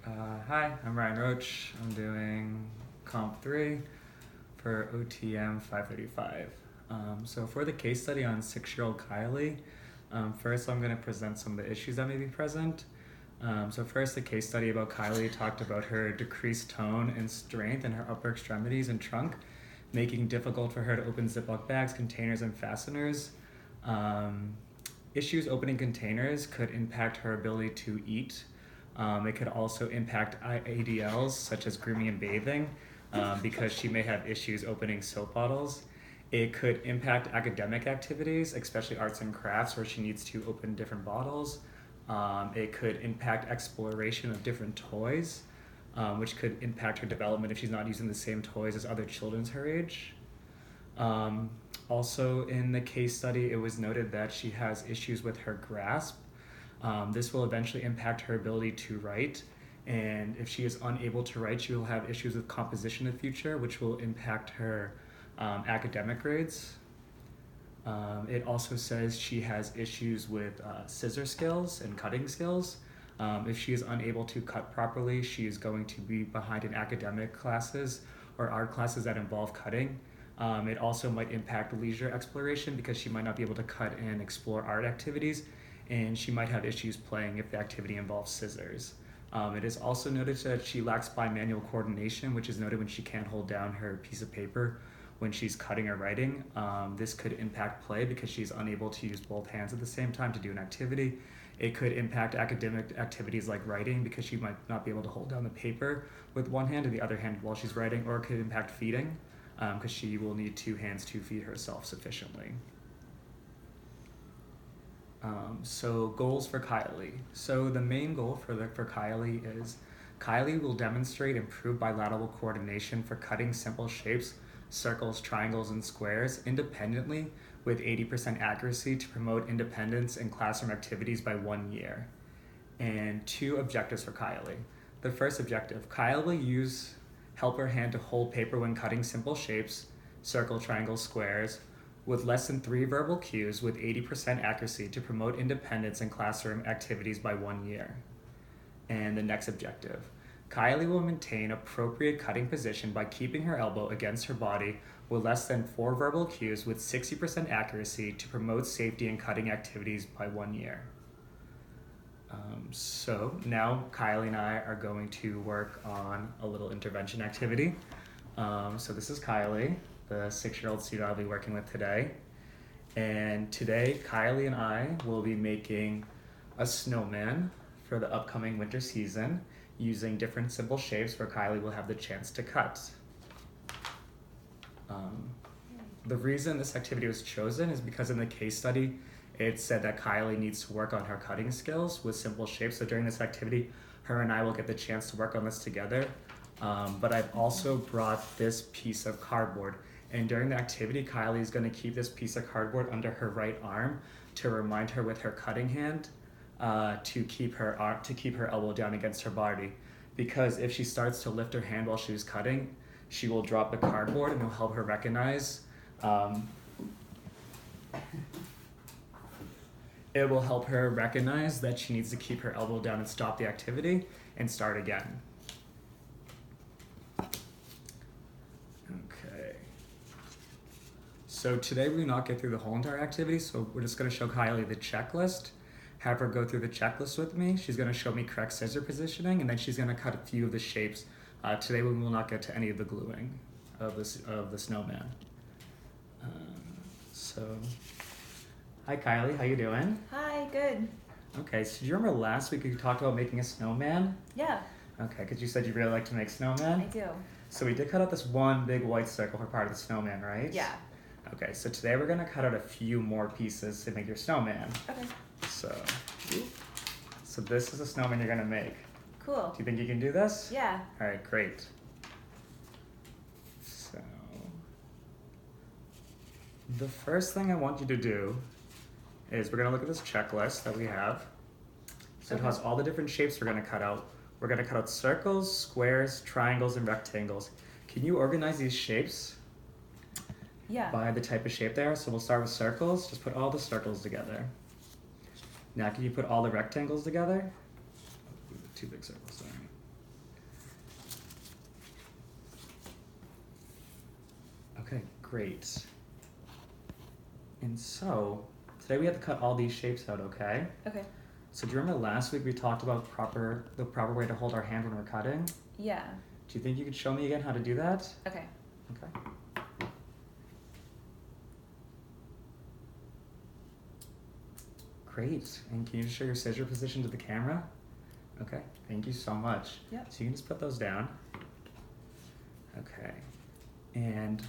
Hi, I'm Ryan Roach. I'm doing Comp 3 for OTM 535. So for the case study on 6-year-old Kylie, first I'm going to present some of the issues that may be present. So first, the case study about Kylie talked about her decreased tone and strength in her upper extremities and trunk, making it difficult for her to open Ziploc bags, containers, and fasteners. Issues opening containers could impact her ability to eat. It could also impact ADLs such as grooming and bathing because she may have issues opening soap bottles. It could impact academic activities, especially arts and crafts where she needs to open different bottles. It could impact exploration of different toys, which could impact her development if she's not using the same toys as other children her age. Also in the case study, it was noted that she has issues with her grasp. This will eventually impact her ability to write, and if she is unable to write, she will have issues with composition in the future, which will impact her academic grades. It also says she has issues with scissor skills and cutting skills. If she is unable to cut properly, she is going to be behind in academic classes or art classes that involve cutting. It also might impact leisure exploration because she might not be able to cut and explore art activities, and she might have issues playing if the activity involves scissors. It is also noted that she lacks bimanual coordination, which is noted when she can't hold down her piece of paper when she's cutting or writing. This could impact play because she's unable to use both hands at the same time to do an activity. It could impact academic activities like writing because she might not be able to hold down the paper with one hand and the other hand while she's writing, or it could impact feeding because she will need two hands to feed herself sufficiently. So goals for Kylie. So the main goal for Kylie is Kylie will demonstrate improved bilateral coordination for cutting simple shapes, circles, triangles, and squares independently with 80% accuracy to promote independence in classroom activities by 1 year. And 2 objectives for Kylie. The first objective, Kylie will help her hand to hold paper when cutting simple shapes, circle, triangles, squares, with less than 3 verbal cues with 80% accuracy to promote independence in classroom activities by 1 year. And the next objective, Kylie will maintain appropriate cutting position by keeping her elbow against her body with less than 4 verbal cues with 60% accuracy to promote safety in cutting activities by 1 year. So now Kylie and I are going to work on a little intervention activity. So this is Kylie, the 6-year-old student I'll be working with today. And today, Kylie and I will be making a snowman for the upcoming winter season using different simple shapes where Kylie will have the chance to cut. The reason this activity was chosen is because in the case study, it said that Kylie needs to work on her cutting skills with simple shapes. So during this activity, her and I will get the chance to work on this together. But I've also brought this piece of cardboard. And during the activity, Kylie is going to keep this piece of cardboard under her right arm to remind her with her cutting hand to keep her elbow down against her body. Because if she starts to lift her hand while she's cutting, she will drop the cardboard, and it'll help her recognize. It will help her recognize that she needs to keep her elbow down and stop the activity and start again. So today we will not get through the whole entire activity, so we're just going to show Kylie the checklist, have her go through the checklist with me. She's going to show me correct scissor positioning, and then she's going to cut a few of the shapes. Today we will not get to any of the gluing of the snowman. Hi Kylie, how you doing? Hi, good. Okay, so do you remember last week you talked about making a snowman? Yeah. Okay, because you said you really like to make snowmen? I do. So we did cut out this one big white circle for part of the snowman, right? Yeah. Okay, so today we're going to cut out a few more pieces to make your snowman. Okay. So this is a snowman you're going to make. Cool. Do you think you can do this? Yeah. All right, great. So the first thing I want you to do is we're going to look at this checklist that we have. So It has all the different shapes we're going to cut out. We're going to cut out circles, squares, triangles, and rectangles. Can you organize these shapes? Yeah. By the type of shape they are. So we'll start with circles. Just put all the circles together. Now can you put all the rectangles together? Two big circles, sorry. Okay, great. And so, today we have to cut all these shapes out, okay? Okay. So do you remember last week we talked about the proper way to hold our hand when we're cutting? Yeah. Do you think you could show me again how to do that? Okay. Okay. Great. And can you just show your scissor position to the camera? Okay, thank you so much. Yep. So you can just put those down. Okay. And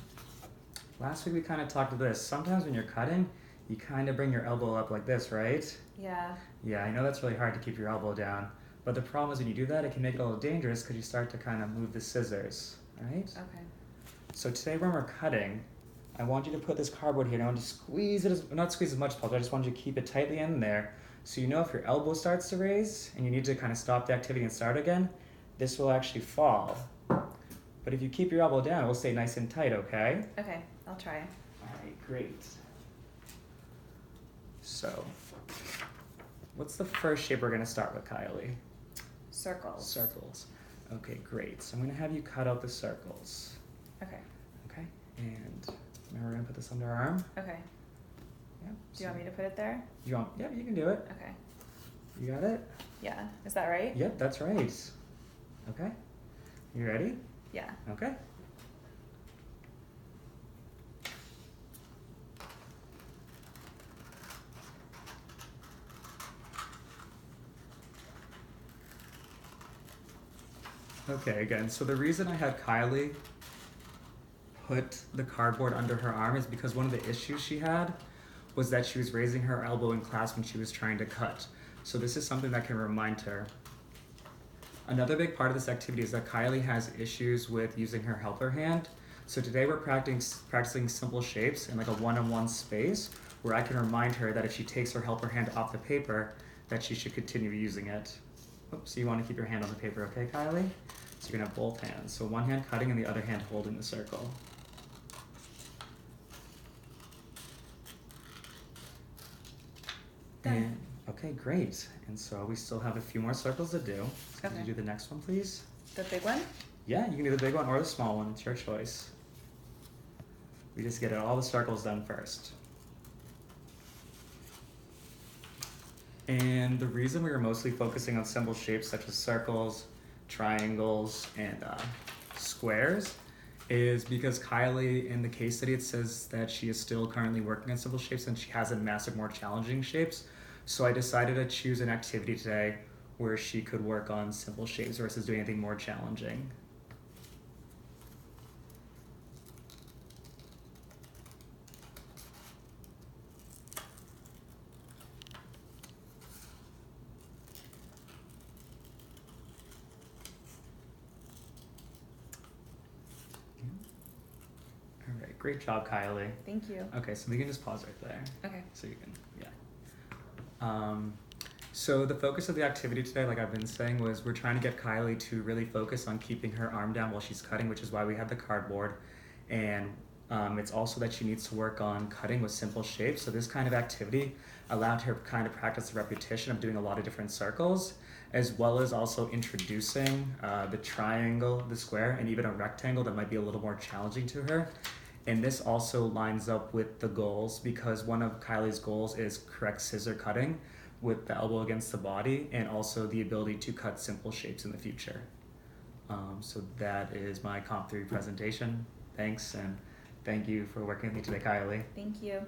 last week we kind of talked about this. Sometimes when you're cutting, you kind of bring your elbow up like this, right? Yeah. Yeah, I know that's really hard to keep your elbow down. But the problem is when you do that, it can make it a little dangerous because you start to kind of move the scissors, right? Okay. So today when we're cutting, I want you to put this cardboard here and I want you to squeeze it, not squeeze as much as possible, I just want you to keep it tightly in there. So you know if your elbow starts to raise and you need to kind of stop the activity and start again, this will actually fall. But if you keep your elbow down, it will stay nice and tight, okay? Okay, I'll try. Alright, great. So, what's the first shape we're going to start with, Kylie? Circles. Circles. Okay, great. So I'm going to have you cut out the circles. Okay. Okay, and now we're going to put this under our arm. Okay. Yep. Do you want me to put it there? You want? Yep, you can do it. Okay. You got it? Yeah. Is that right? Yep, that's right. Okay. You ready? Yeah. Okay. Okay, again, so the reason I had Kylie put the cardboard under her arm is because one of the issues she had was that she was raising her elbow in class when she was trying to cut. So this is something that can remind her. Another big part of this activity is that Kylie has issues with using her helper hand. So today we're practicing simple shapes in like a one-on-one space where I can remind her that if she takes her helper hand off the paper, that she should continue using it. Oops, so you want to keep your hand on the paper, okay, Kylie? So you're gonna have both hands. So one hand cutting and the other hand holding the circle. Done. And, okay, great. And so we still have a few more circles to do. So Okay. Could you do the next one, please? The big one? Yeah, you can do the big one or the small one. It's your choice. We just get all the circles done first. And the reason we were mostly focusing on simple shapes such as circles, triangles, and squares is because Kylie, in the case study, it says that she is still currently working on simple shapes and she hasn't mastered more challenging shapes. So I decided to choose an activity today where she could work on simple shapes versus doing anything more challenging. All right, great job, Kylie. Thank you. Okay, so we can just pause right there. Okay. So you can, yeah. So the focus of the activity today, like I've been saying, was we're trying to get Kylie to really focus on keeping her arm down while she's cutting, which is why we have the cardboard. And it's also that she needs to work on cutting with simple shapes. So this kind of activity allowed her kind of practice the repetition of doing a lot of different circles, as well as also introducing the triangle, the square, and even a rectangle that might be a little more challenging to her. And this also lines up with the goals because one of Kylie's goals is correct scissor cutting with the elbow against the body and also the ability to cut simple shapes in the future. So that is my Comp 3 presentation. Thanks, and thank you for working with me today, Kylie. Thank you.